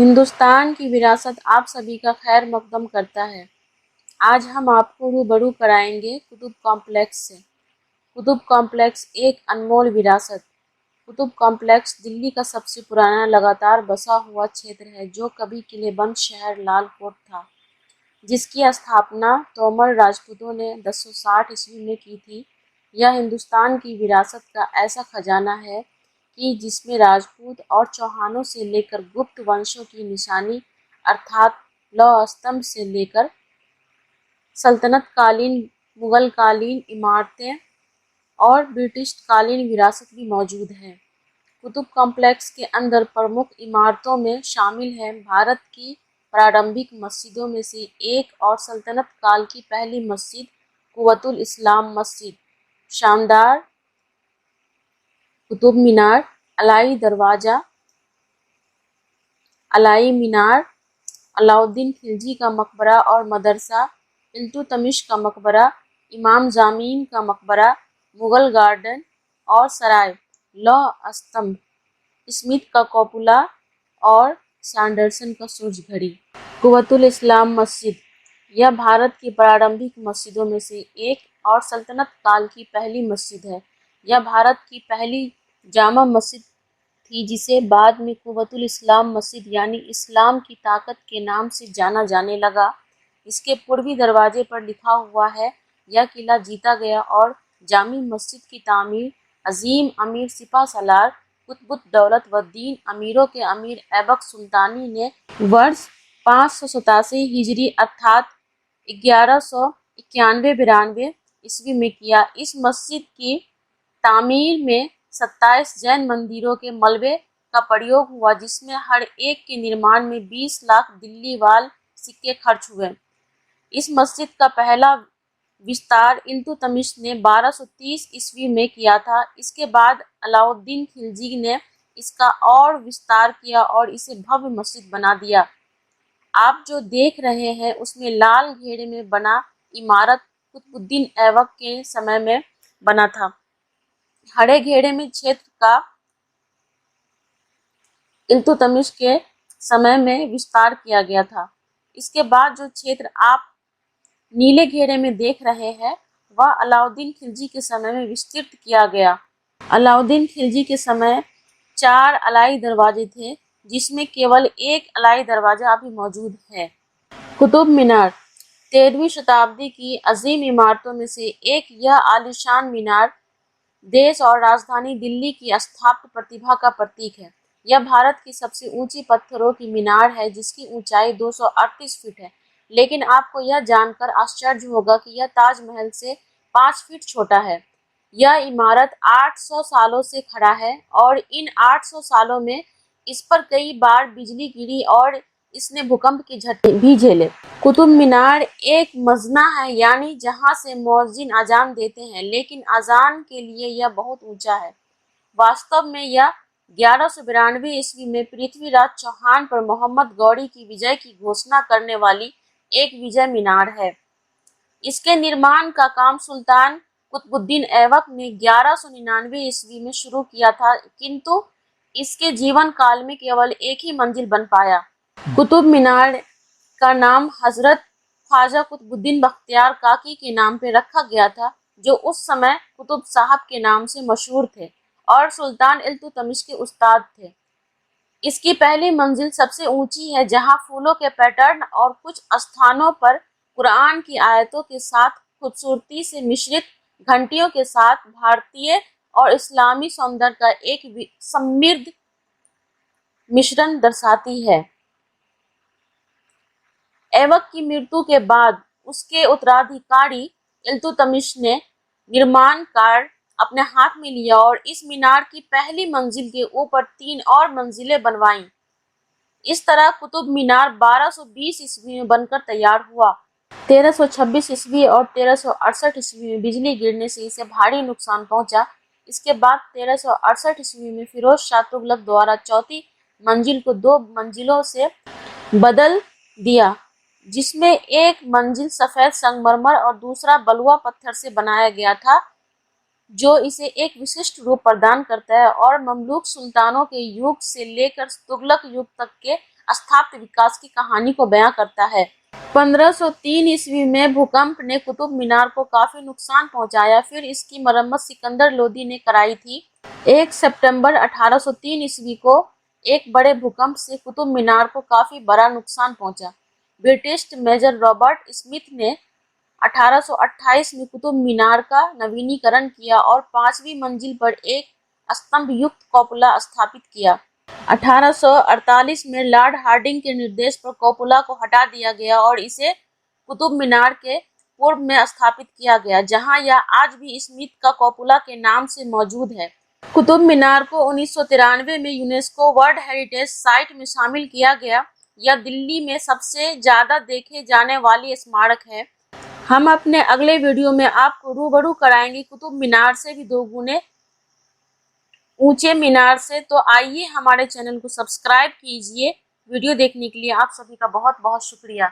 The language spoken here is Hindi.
हिंदुस्तान की विरासत आप सभी का खैर मकदम करता है। आज हम आपको रूबरू कराएंगे कुतुब कॉम्प्लेक्स से। कुतुब कॉम्प्लेक्स एक अनमोल विरासत। कुतुब कॉम्प्लेक्स दिल्ली का सबसे पुराना लगातार बसा हुआ क्षेत्र है, जो कभी किलेबंद शहर लाल कोट था, जिसकी स्थापना तोमर राजपूतों ने 1060 ईस्वी में की थी। यह हिंदुस्तान की विरासत का ऐसा खजाना है कि जिसमें राजपूत और चौहानों से लेकर गुप्त वंशों की निशानी अर्थात लौह स्तंभ से लेकर सल्तनत कालीन, मुगल कालीन इमारतें और ब्रिटिश कालीन विरासत भी मौजूद है। कुतुब कॉम्प्लेक्स के अंदर प्रमुख इमारतों में शामिल है भारत की प्रारंभिक मस्जिदों में से एक और सल्तनत काल की पहली मस्जिद कुव्वतुल इस्लाम मस्जिद, शानदार कुतुब मीनार, अलाई दरवाजा, अलाई मीनार, अलाउद्दीन खिलजी का मकबरा और मदरसा, इल्तुतमिश का मकबरा, इमाम जामीन का मकबरा, मुगल गार्डन और सराय, लौह स्तंभ, स्मिथ का कॉपुला और सैंडरसन का सूरज घड़ी। कुव्वतुल इस्लाम मस्जिद, यह भारत की प्रारंभिक मस्जिदों में से एक और सल्तनत काल की पहली मस्जिद है। यह भारत की पहली जामा मस्जिद थी, जिसे बाद में कुव्वतुल इस्लाम मस्जिद यानी इस्लाम की ताकत के नाम से जाना जाने लगा। इसके पूर्वी दरवाजे पर लिखा हुआ है, यह किला जीता गया और जामी मस्जिद की तामीर अजीम अमीर सिपह सलार कुतुबुद्दौलतवद्दीन अमीरों के अमीर ऐबक सुल्तानी ने वर्ष 587 हिजरी अर्थात 1191-92 ईस्वी में किया। इस मस्जिद की तामीर में 27 जैन मंदिरों के मलबे का प्रयोग हुआ, जिसमें हर एक के निर्माण में 20 लाख दिल्ली वाल सिक्के खर्च हुए। इस मस्जिद का पहला विस्तार इल्तुतमिश ने 1230 ईस्वी में किया था। इसके बाद अलाउद्दीन खिलजी ने इसका और विस्तार किया और इसे भव्य मस्जिद बना दिया। आप जो देख रहे हैं उसमें लाल घेरे में बना इमारत कुतुबुद्दीन ऐबक के समय में बना था। हरे घेरे में क्षेत्र का इल्तुतमिश के समय में विस्तार किया गया था। इसके बाद जो क्षेत्र आप नीले घेरे में देख रहे हैं वह अलाउद्दीन खिलजी के समय में विस्तृत किया गया। अलाउद्दीन खिलजी के समय 4 अलाई दरवाजे थे, जिसमें केवल एक अलाई दरवाजा अभी मौजूद है। कुतुब मीनार 13वीं शताब्दी की अजीम इमारतों में से एक, यह आलीशान मीनार देश और राजधानी दिल्ली की स्थापत्य प्रतिभा का प्रतीक है। यह भारत की सबसे ऊंची पत्थरों की मीनार है, जिसकी ऊंचाई 238 फीट है। लेकिन आपको यह जानकर आश्चर्य होगा कि यह ताजमहल से 5 फीट छोटा है। यह इमारत 800 सालों से खड़ा है और इन 800 सालों में इस पर कई बार बिजली गिरी और इसने भूकंप के झटके भी झेले। कुतुब मीनार एक मजना है, यानी जहां से मुअज्जिन अजान देते हैं, लेकिन अजान के लिए यह बहुत ऊंचा है। वास्तव में यह 1192 ईस्वी में पृथ्वीराज चौहान पर मोहम्मद गौरी की विजय की घोषणा करने वाली एक विजय मीनार है। इसके निर्माण का काम सुल्तान कुतुबुद्दीन ऐबक ने 1199 ईस्वी में शुरू किया था, किंतु इसके जीवन काल में केवल एक ही मंजिल बन पाया। कुतुब मीनार का नाम हजरत ख्वाजा कुतुबुद्दीन बख्तियार काकी के नाम पर रखा गया था, जो उस समय कुतुब साहब के नाम से मशहूर थे और सुल्तान इल्तुतमिश के उस्ताद थे। इसकी पहली मंजिल सबसे ऊंची है, जहां फूलों के पैटर्न और कुछ स्थानों पर कुरान की आयतों के साथ खूबसूरती से मिश्रित घंटियों के साथ भारतीय और इस्लामी सौंदर्य का एक समृद्ध मिश्रण दर्शाती है। ऐबक की मृत्यु के बाद उसके उत्तराधिकारी इल्तुतमिश ने निर्माण कार्य अपने हाथ में लिया और इस मीनार की पहली मंजिल के ऊपर 3 और मंजिलें बनवाईं। इस तरह कुतुब मीनार 1220 ईस्वी में बनकर तैयार हुआ। 1326 ईस्वी और 1368 ईस्वी में बिजली गिरने से इसे भारी नुकसान पहुंचा। इसके बाद 1368 ईस्वी में फिरोज शाह तुगलक द्वारा चौथी मंजिल को 2 मंजिलों से बदल दिया, जिसमें एक मंजिल सफेद संगमरमर और दूसरा बलुआ पत्थर से बनाया गया था, जो इसे एक विशिष्ट रूप प्रदान करता है और ममलूक सुल्तानों के युग से लेकर तुगलक युग तक के स्थापत्य विकास की कहानी को बयां करता है। 1503 ईस्वी में भूकंप ने कुतुब मीनार को काफी नुकसान पहुंचाया। फिर इसकी मरम्मत सिकंदर लोदी ने कराई थी। 1 सितंबर 1803 ईस्वी को एक बड़े भूकंप से कुतुब मीनार को काफी बड़ा नुकसान पहुंचा। ब्रिटिश मेजर रॉबर्ट स्मिथ ने 1828 में कुतुब मीनार का नवीनीकरण किया और 5वीं मंजिल पर एक स्तंभ युक्त कॉपुला स्थापित किया। 1848 में लॉर्ड हार्डिंग के निर्देश पर कॉपुला को हटा दिया गया और इसे कुतुब मीनार के पूर्व में स्थापित किया गया, जहां यह आज भी स्मिथ का कॉपुला के नाम से मौजूद है। कुतुब मीनार को 1993 में यूनेस्को वर्ल्ड हेरिटेज साइट में शामिल किया गया। यह दिल्ली में सबसे ज्यादा देखे जाने वाली स्मारक है। हम अपने अगले वीडियो में आपको रूबरू कराएंगे कुतुब मीनार से भी 2 गुने ऊंचे मीनार से। तो आइए हमारे चैनल को सब्सक्राइब कीजिए। वीडियो देखने के लिए आप सभी का बहुत बहुत शुक्रिया।